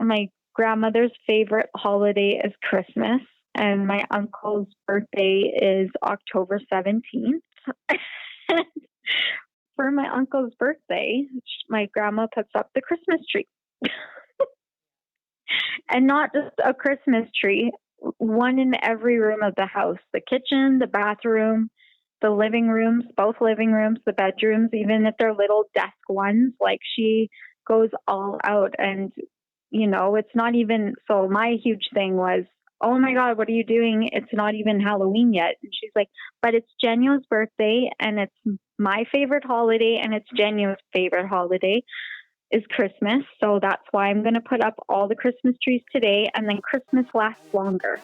my grandmother's favorite holiday is Christmas, and my uncle's birthday is October 17th. For my uncle's birthday, my grandma puts up the Christmas tree. And not just a Christmas tree, one in every room of the house, the kitchen, the bathroom, the living rooms, both living rooms, the bedrooms, even if they're little desk ones, like she goes all out. And, it's not even, so my huge thing was, oh my God, what are you doing? It's not even Halloween yet. And she's like, but it's Jenyo's birthday and it's my favorite holiday and it's Jenyo's favorite holiday is Christmas. So that's why I'm going to put up all the Christmas trees today, and then Christmas lasts longer.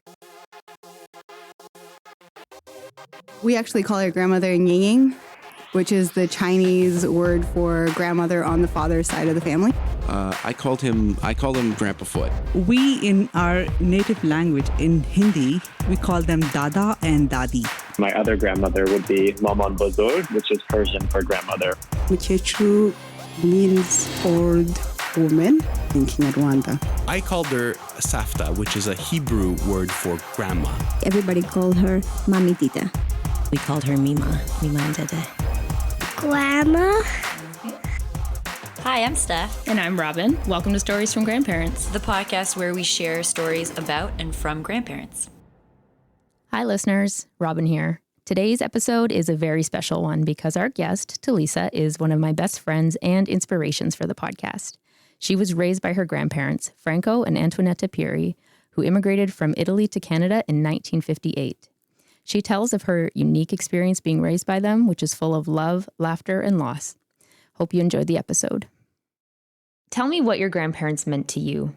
We actually call our grandmother Ying, which is the Chinese word for grandmother on the father's side of the family. I call him Grandpa Foot. We, in our native language, in Hindi, we call them Dada and Dadi. My other grandmother would be Maman Bozorg, which is Persian for grandmother. Muchechu means old woman in Kinyarwanda. I called her Safta, which is a Hebrew word for grandma. Everybody called her Mamitita. We called her Mima and Dede. Grandma. Hi, I'm Steph. And I'm Robin. Welcome to Stories from Grandparents, the podcast where we share stories about and from grandparents. Hi, listeners. Robin here. Today's episode is a very special one because our guest, Talisa, is one of my best friends and inspirations for the podcast. She was raised by her grandparents, Franco and Antoinetta Piri, who immigrated from Italy to Canada in 1958. She tells of her unique experience being raised by them, which is full of love, laughter, and loss. Hope you enjoyed the episode. Tell me what your grandparents meant to you.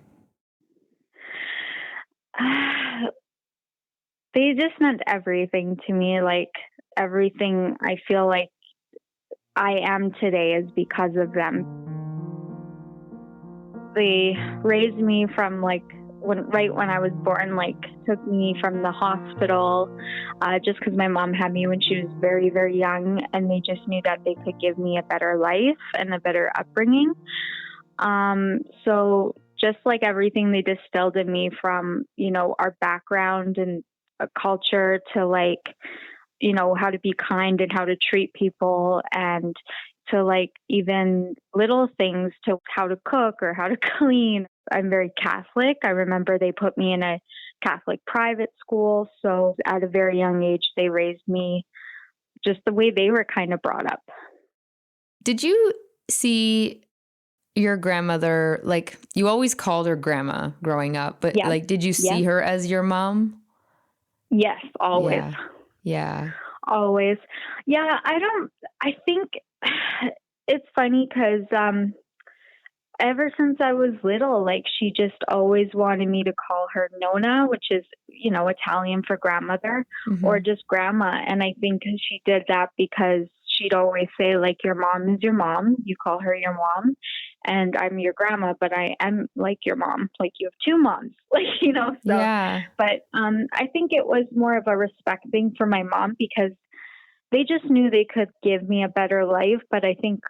They just meant everything to me. Like everything I feel like I am today is because of them. They raised me from right when I was born, took me from the hospital just because my mom had me when she was very, very young, and they just knew that they could give me a better life and a better upbringing. So just like everything they distilled in me from, our background and a culture to how to be kind and how to treat people, and to even little things to how to cook or how to clean. I'm very Catholic. I remember they put me in a Catholic private school. So at a very young age, they raised me just the way they were kind of brought up. Did you see your grandmother, you always called her grandma growing up, but did you see her as your mom? Yes, always. Yeah. Always. Yeah, I think it's funny because ever since I was little, she just always wanted me to call her Nona, which is, Italian for grandmother, or just grandma. And I think she did that because she'd always say, your mom is your mom. You call her your mom. And I'm your grandma, but I am like your mom. You have two moms, so. Yeah. But I think it was more of a respect thing for my mom because they just knew they could give me a better life. But I think,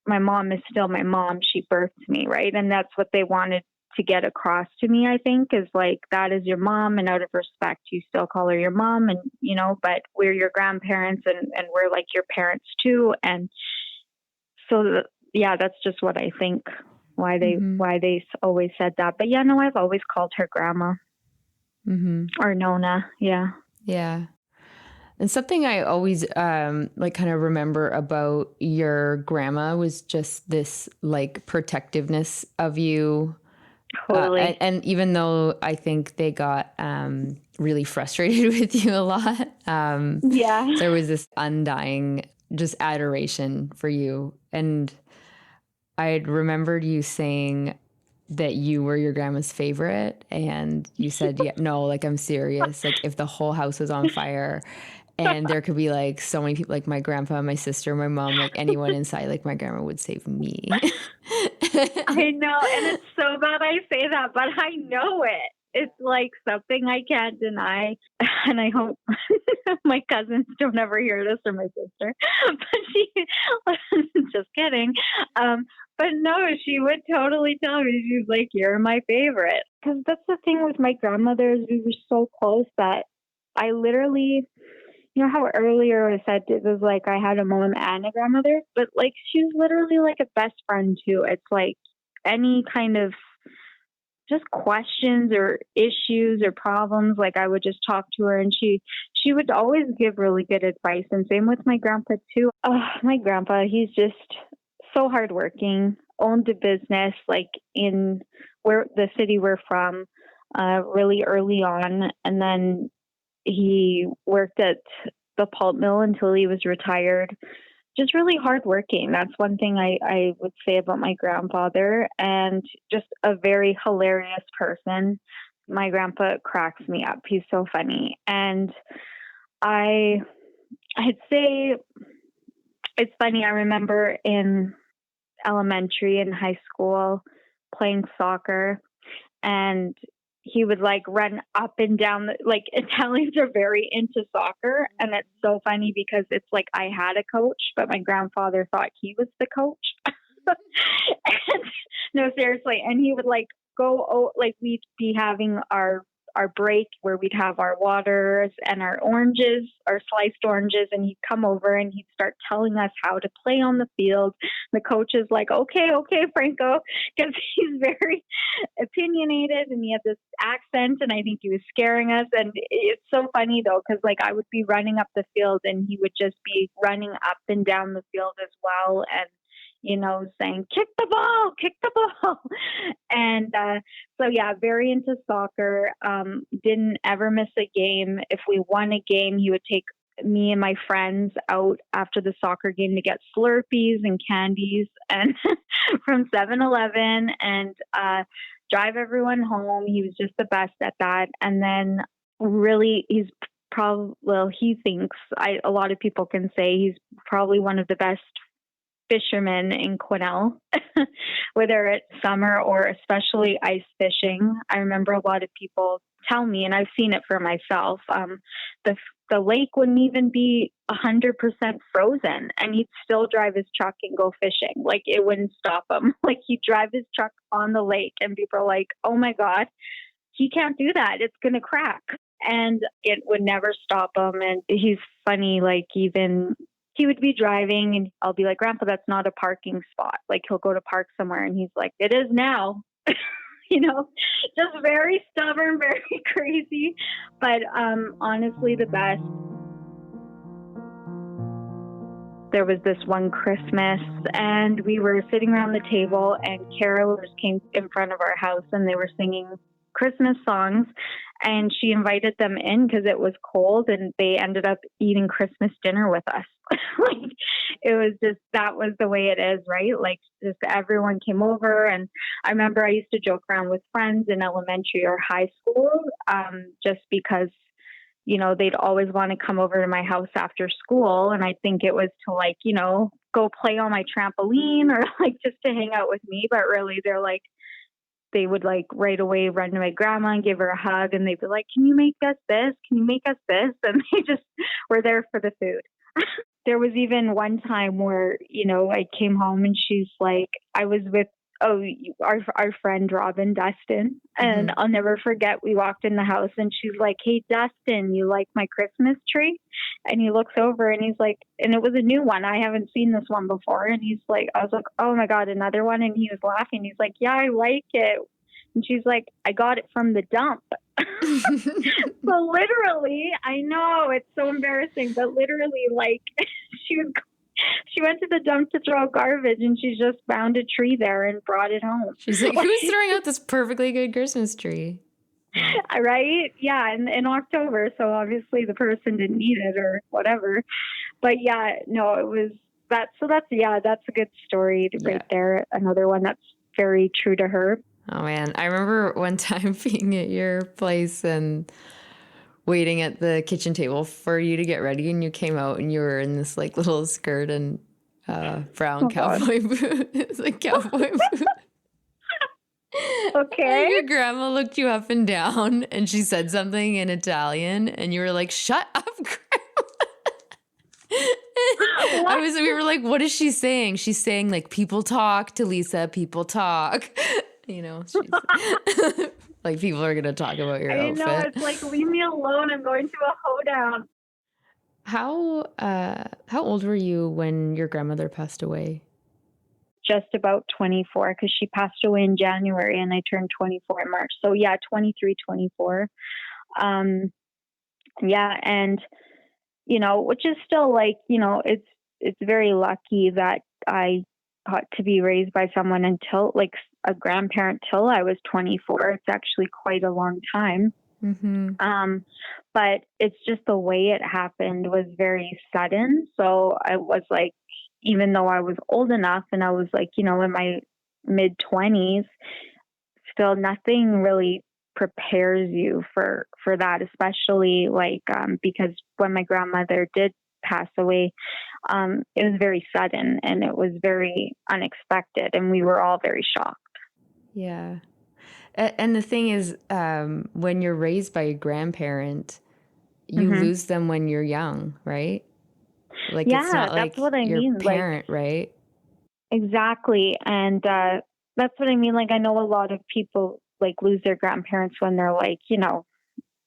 my mom is still my mom. She birthed me, right? And that's what they wanted to get across to me, I think, is that is your mom. And out of respect, you still call her your mom. And, but we're your grandparents and we're your parents too. And so, that's just what I think why they always said that. But I've always called her grandma or Nona. Yeah. Yeah. And something I always kind of remember about your grandma was just this protectiveness of you. Totally. And even though I think they got really frustrated with you a lot, there was this undying just adoration for you. And I remembered you saying that you were your grandma's favorite, and you said, no, I'm serious. If the whole house was on fire and there could be so many people, my grandpa, my sister, my mom, anyone inside, my grandma would save me. I know. And it's so bad I say that, but I know it. it's like something I can't deny. And I hope my cousins don't ever hear this, or my sister. But she, just kidding. But no, she would totally tell me. She's like, "You're my favorite." Because that's the thing with my grandmothers. We were so close that I literally, you know how earlier I said it was like I had a mom and a grandmother, but like she's literally like a best friend too. It's like any kind of just questions or issues or problems, like I would just talk to her, and she would always give really good advice. And same with my grandpa too. My grandpa, he's just so hardworking, owned a business like in where the city we're from, really early on, and then he worked at the pulp mill until he was retired. Just really hardworking. That's one thing I would say about my grandfather, and just a very hilarious person. My grandpa cracks me up. He's so funny. And I'd say it's funny. I remember in elementary and high school playing soccer, and he would like run up and down. Like Italians are very into soccer, and it's so funny because it's like I had a coach, but my grandfather thought he was the coach. And, no, seriously. And he would like go, like we'd be having our break where we'd have our waters and our oranges, our sliced oranges, and he'd come over and he'd start telling us how to play on the field. The coach is like, okay, Franco, because he's very opinionated and he had this accent, and I think he was scaring us. And it's so funny though, because like I would be running up the field and he would just be running up and down the field as well, and saying, kick the ball. And so, yeah, very into soccer. Didn't ever miss a game. If we won a game, he would take me and my friends out after the soccer game to get Slurpees and candies and from 7-Eleven and drive everyone home. He was just the best at that. And then really, he thinks, a lot of people can say he's probably one of the best fishermen in Quesnel, whether it's summer or especially ice fishing. I remember a lot of people tell me, and I've seen it for myself, the lake wouldn't even be 100% frozen, and he'd still drive his truck and go fishing. Like it wouldn't stop him. Like he'd drive his truck on the lake, and people are like, "Oh my God, he can't do that. It's going to crack." And it would never stop him. And he's funny, like even he would be driving and I'll be like, "Grandpa, that's not a parking spot." Like he'll go to park somewhere and he's like, "It is now." Just very stubborn, very crazy, but honestly the best. There was this one Christmas and we were sitting around the table and carolers came in front of our house and they were singing Christmas songs, and she invited them in because it was cold, and they ended up eating Christmas dinner with us. Like it was just, that was the way it is, right? Like just everyone came over. And I remember I used to joke around with friends in elementary or high school, just because they'd always want to come over to my house after school, and I think it was to like go play on my trampoline or like just to hang out with me, but really they would like right away run to my grandma and give her a hug, and they'd be like, "Can you make us this? Can you make us this?" And they just were there for the food. There was even one time where, I came home and she's like, I was with our friend Robin Dustin, and I'll never forget, we walked in the house and she's like, "Hey Dustin, you like my Christmas tree?" And he looks over and he's like, and it was a new one, I haven't seen this one before, and he's like, I was like, "Oh my God, another one?" And he was laughing, he's like, "Yeah, I like it." And she's like, "I got it from the dump." So literally, I know it's so embarrassing, but literally like she went to the dump to throw out garbage and she just found a tree there and brought it home. She's like, "Who's throwing out this perfectly good Christmas tree?" Right? Yeah, in October. So obviously the person didn't need it or whatever. But yeah, no, it was that. So that's a good story right there. Another one that's very true to her. Oh man, I remember one time being at your place and waiting at the kitchen table for you to get ready, and you came out and you were in this like little skirt and brown cowboy boot. It's like cowboy boot. Okay. Your grandma looked you up and down and she said something in Italian and you were like, shut up, grandma. We were like, what is she saying? She's saying like, people talk, Talisa, people talk. You know, she's like, people are going to talk about your outfit. I know, it's like, leave me alone. I'm going to a hoedown. How old were you when your grandmother passed away? Just about 24, because she passed away in January and I turned 24 in March. So yeah, 23, 24. Yeah. And, you know, which is still like, you know, it's very lucky that I got to be raised by someone until like a grandparent till I was 24. It's actually quite a long time. Mm-hmm. But it's just the way it happened was very sudden. So I was like, even though I was old enough and I was like, you know, in my mid 20s, still nothing really prepares you for that, especially like, because when my grandmother did pass away, it was very sudden and it was very unexpected and we were all very shocked. Yeah. And the thing is, when you're raised by a grandparent, you lose them when you're young, right? Like, yeah, it's not like that's what I your mean. parent, like, right? Exactly. And that's what I mean. Like, I know a lot of people like lose their grandparents when they're like, you know,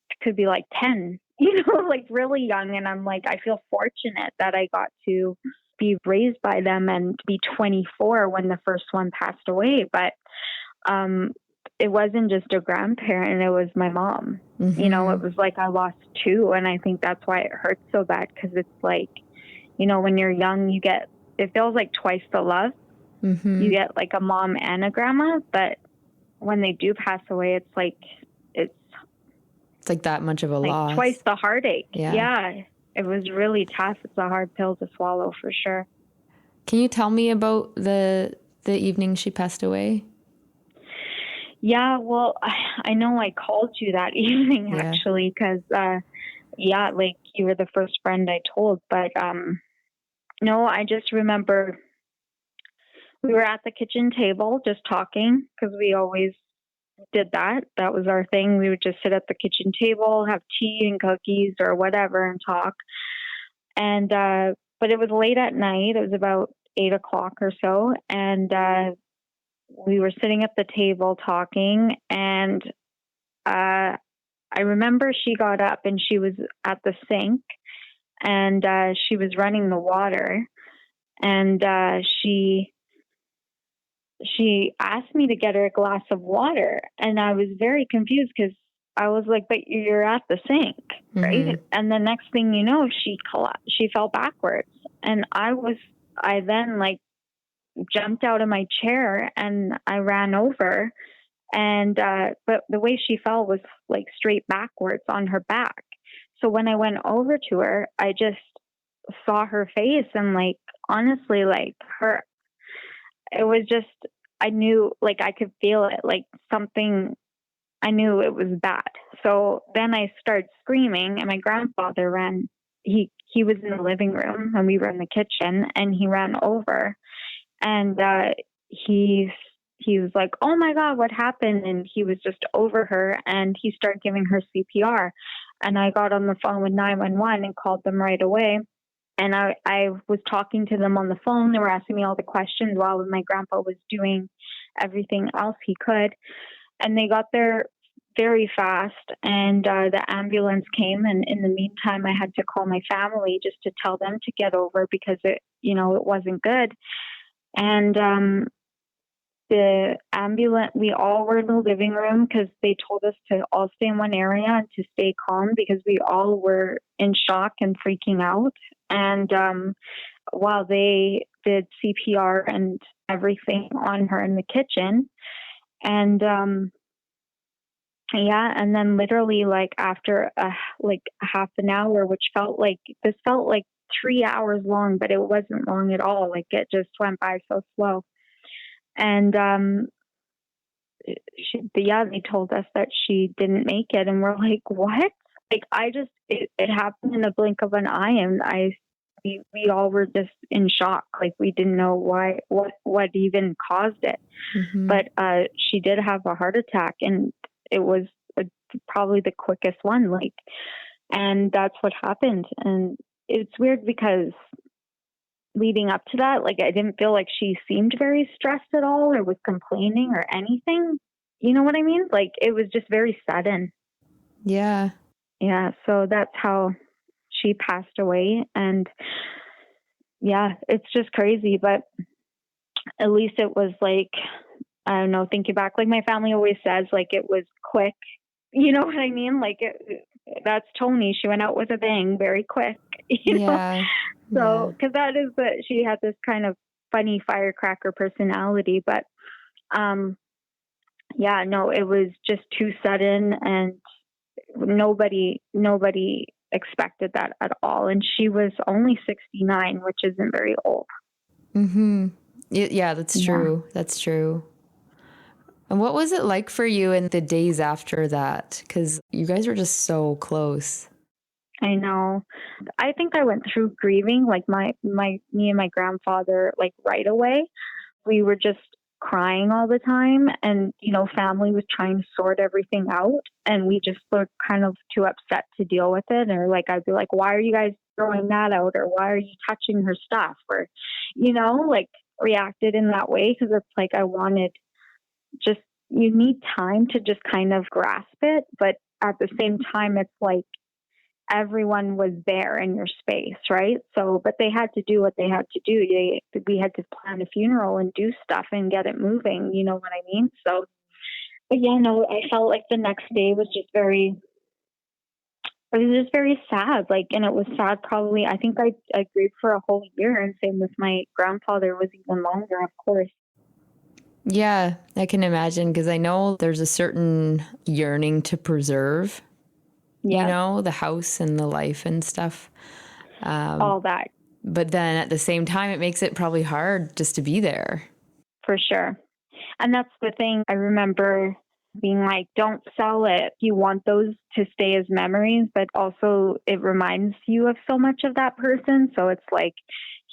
it could be like 10, you know, like really young. And I'm like, I feel fortunate that I got to be raised by them and be 24 when the first one passed away. But it wasn't just a grandparent, it was my mom. You know, it was like I lost two. And I think that's why it hurts so bad, because it's like, you know, when you're young, it feels like twice the love. You get like a mom and a grandma, but when they do pass away, it's like that much of a like loss. Twice the heartache. Yeah. It was really tough. It's a hard pill to swallow for sure. Can you tell me about the evening she passed away? Yeah, well, I know I called you that evening actually, because like you were the first friend I told, but no, I just remember we were at the kitchen table just talking, because we always did that. That was our thing. We would just sit at the kitchen table, have tea and cookies or whatever and talk. And, but it was late at night. It was about 8:00 or so. And, we were sitting at the table talking, and, I remember she got up and she was at the sink and, she was running the water, and, she asked me to get her a glass of water, and I was very confused because I was like, but you're at the sink, right? And the next thing you know, she fell backwards, and I then like jumped out of my chair and I ran over, and but the way she fell was like straight backwards on her back. So when I went over to her, I just saw her face, and like honestly, like it was just, I knew, like I could feel it, like something, I knew it was bad. So then I started screaming, and my grandfather ran, he was in the living room and we were in the kitchen, and he ran over, and he was like, oh my God, what happened? And he was just over her, and he started giving her CPR. And I got on the phone with 911 and called them right away. And I was talking to them on the phone. They were asking me all the questions while my grandpa was doing everything else he could. And they got there very fast, and the ambulance came. And in the meantime, I had to call my family just to tell them to get over, because it wasn't good. And the ambulance, we all were in the living room because they told us to all stay in one area and to stay calm, because we all were in shock and freaking out. And while they did CPR and everything on her in the kitchen, and and then literally like after like half an hour, which felt like 3 hours long, but it wasn't long at all. Like it just went by so slow. And they told us that she didn't make it, and we're like, what? Like it happened in a blink of an eye, and we all were just in shock. Like, we didn't know what even caused it. Mm-hmm. But she did have a heart attack, and it was probably the quickest one. Like, and that's what happened. And it's weird because leading up to that, like, I didn't feel like she seemed very stressed at all or was complaining or anything. You know what I mean? Like, it was just very sudden. Yeah. Yeah. So that's how she passed away. And yeah, it's just crazy. But at least it was like, I don't know, thinking back, like my family always says, like, it was quick. You know what I mean? Like, that's Tony. She went out with a bang very quick. You know? Yeah. So, because that is she had this kind of funny firecracker personality. But yeah, no, it was just too sudden, and nobody expected that at all. And she was only 69, which isn't very old. Mm-hmm. Yeah, that's true. Yeah. That's true. And what was it like for you in the days after that? Because you guys were just so close. I know. I think I went through grieving, like me and my grandfather, like right away. We were just crying all the time, and family was trying to sort everything out, and we just were kind of too upset to deal with it. Or like, I'd be like, why are you guys throwing that out, or why are you touching her stuff, or like reacted in that way, because it's like, I wanted just, you need time to just kind of grasp it, but at the same time, it's like everyone was there in your space, right? So, but they had to do what they had to do. We had to plan a funeral and do stuff and get it moving. You know what I mean? So, but yeah, no, I felt like the next day was just very sad. Like, and it was sad probably, I think I grieved for a whole year, and same with my grandfather was even longer, of course. Yeah, I can imagine, because I know there's a certain yearning to preserve. Yeah. The house and the life and stuff. All that. But then at the same time, it makes it probably hard just to be there. For sure. And that's the thing. I remember being like, don't sell it. You want those to stay as memories, but also it reminds you of so much of that person. So it's like,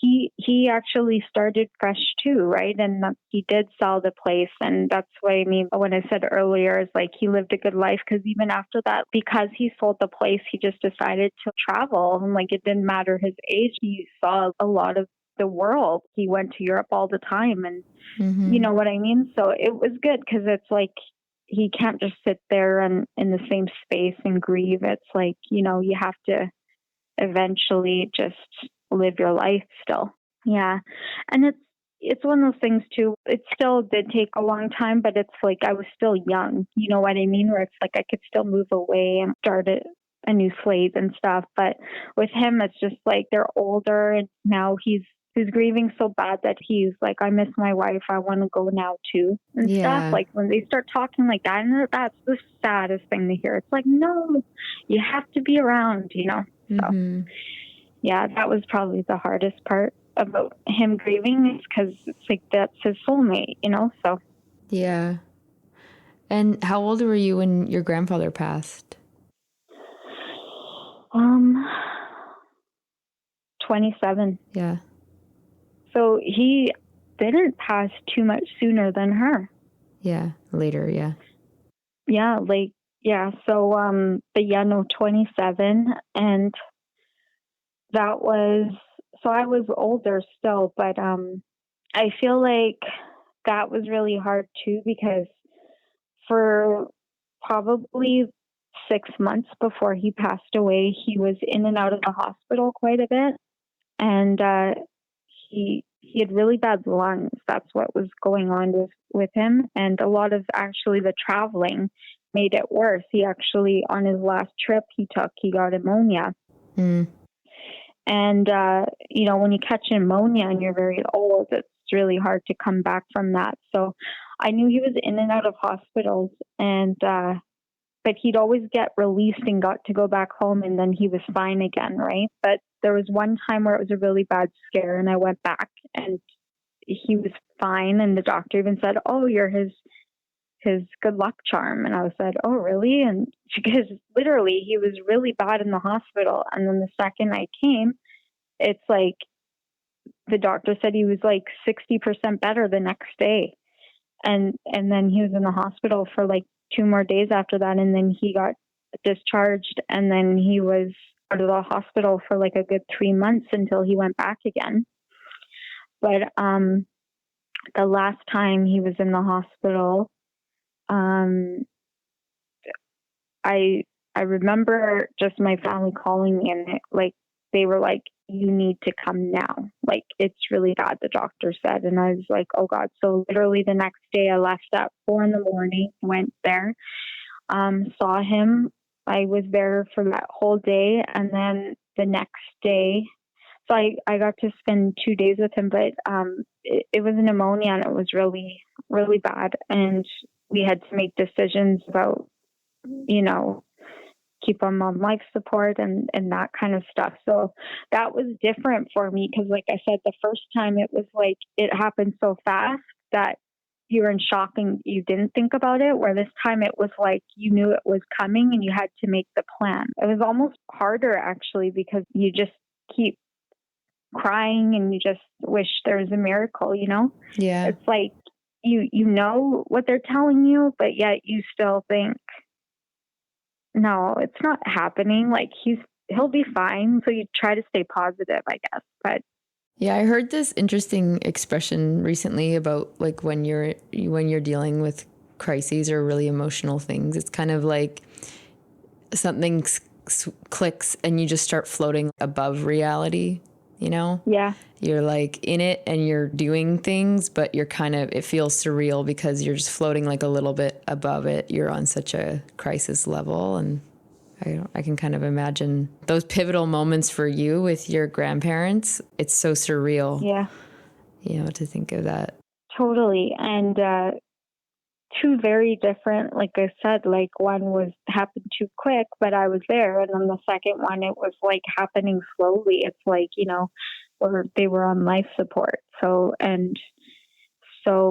he actually started fresh too, right? And he did sell the place. And that's what I mean when I said earlier, is like, he lived a good life, because even after that, because he sold the place, he just decided to travel. And like, it didn't matter his age. He saw a lot of the world. He went to Europe all the time. And you know what I mean? So it was good, because it's like, he can't just sit there and in the same space and grieve. It's like, you have to eventually just live your life still. Yeah. And it's one of those things too. It still did take a long time, but it's like, I was still young. You know what I mean? Where it's like, I could still move away and start a new slate and stuff. But with him, it's just like, they're older, and now he's grieving so bad that he's like, I miss my wife. I want to go now too, and stuff. Like, when they start talking like that, and that's the saddest thing to hear. It's like, no, you have to be around, So yeah, that was probably the hardest part about him grieving, is because it's like, that's his soulmate, so. Yeah. And how old were you when your grandfather passed? 27. Yeah. So he didn't pass too much sooner than her. Yeah, later, yeah. Yeah, like, yeah. So, 27. And that was, so I was older still, but I feel like that was really hard too, because for probably 6 months before he passed away, he was in and out of the hospital quite a bit. And he had really bad lungs. That's what was going on with him. And a lot of actually the traveling made it worse. He actually, on his last trip he got pneumonia. And, when you catch pneumonia and you're very old, it's really hard to come back from that. So I knew he was in and out of hospitals, and, but he'd always get released and got to go back home, and then he was fine again, right? But there was one time where it was a really bad scare, and I went back and he was fine. And the doctor even said, oh, you're his good luck charm. And I said, oh, really? And because literally he was really bad in the hospital. And then the second I came, it's like the doctor said he was like 60% better the next day. And then he was in the hospital for like 2 more days after that. And then he got discharged, and then he was out of the hospital for like a good 3 months until he went back again. But the last time he was in the hospital, I remember just my family calling me, and like they were like, "You need to come now. Like, it's really bad," the doctor said. And I was like, "Oh God." So literally the next day I left at 4 a.m, went there, saw him. I was there for that whole day. And then the next day, so I got to spend 2 days with him, but it was pneumonia, and it was really, really bad. And we had to make decisions about, keep him on life support and that kind of stuff. So that was different for me because, like I said, the first time it was like it happened so fast that you were in shock and you didn't think about it, where this time it was like you knew it was coming and you had to make the plan. It was almost harder, actually, because you just keep crying and you just wish there was a miracle, Yeah. It's like you know what they're telling you, but yet you still think, no, it's not happening. Like he'll be fine. So you try to stay positive, I guess. But Yeah, I heard this interesting expression recently about like when you're dealing with crises or really emotional things. It's kind of like something clicks and you just start floating above reality, Yeah. You're like in it and you're doing things, but you're it feels surreal because you're just floating like a little bit above it. You're on such a crisis level. And I can kind of imagine those pivotal moments for you with your grandparents. It's so surreal. Yeah. To think of that. Totally. And 2 very different, like I said, like one happened too quick, but I was there. And then the second one, it was like happening slowly. It's like, or they were on life support. So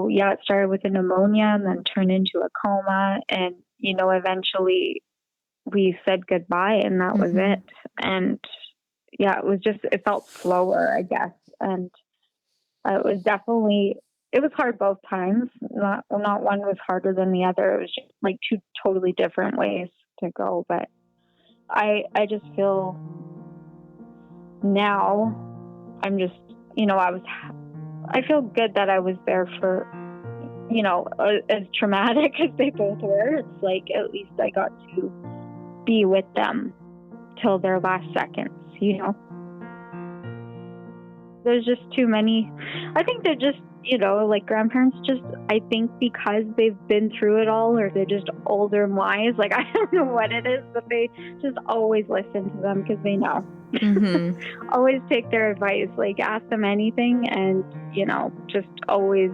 yeah, it started with a pneumonia and then turned into a coma. And, eventually we said goodbye, and that was it. And yeah, it felt slower, I guess. And it was hard both times. Not one was harder than the other. It was just like 2 totally different ways to go. But I just feel now I'm just, I feel good that I was there for, as traumatic as they both were. It's like, at least I got to be with them till their last seconds, There's just too many. I think they're just, like grandparents just, I think because they've been through it all, or they're just older and wise. Like, I don't know what it is, but they just always listen to them because they know. Always take their advice, like ask them anything, and, just always,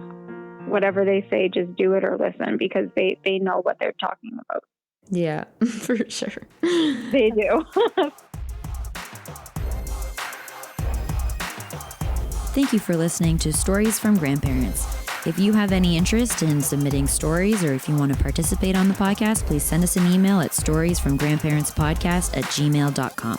whatever they say, just do it or listen, because they know what they're talking about. Yeah, for sure. They do. Thank you for listening to Stories from Grandparents. If you have any interest in submitting stories, or if you want to participate on the podcast, please send us an email at storiesfromgrandparentspodcast@gmail.com.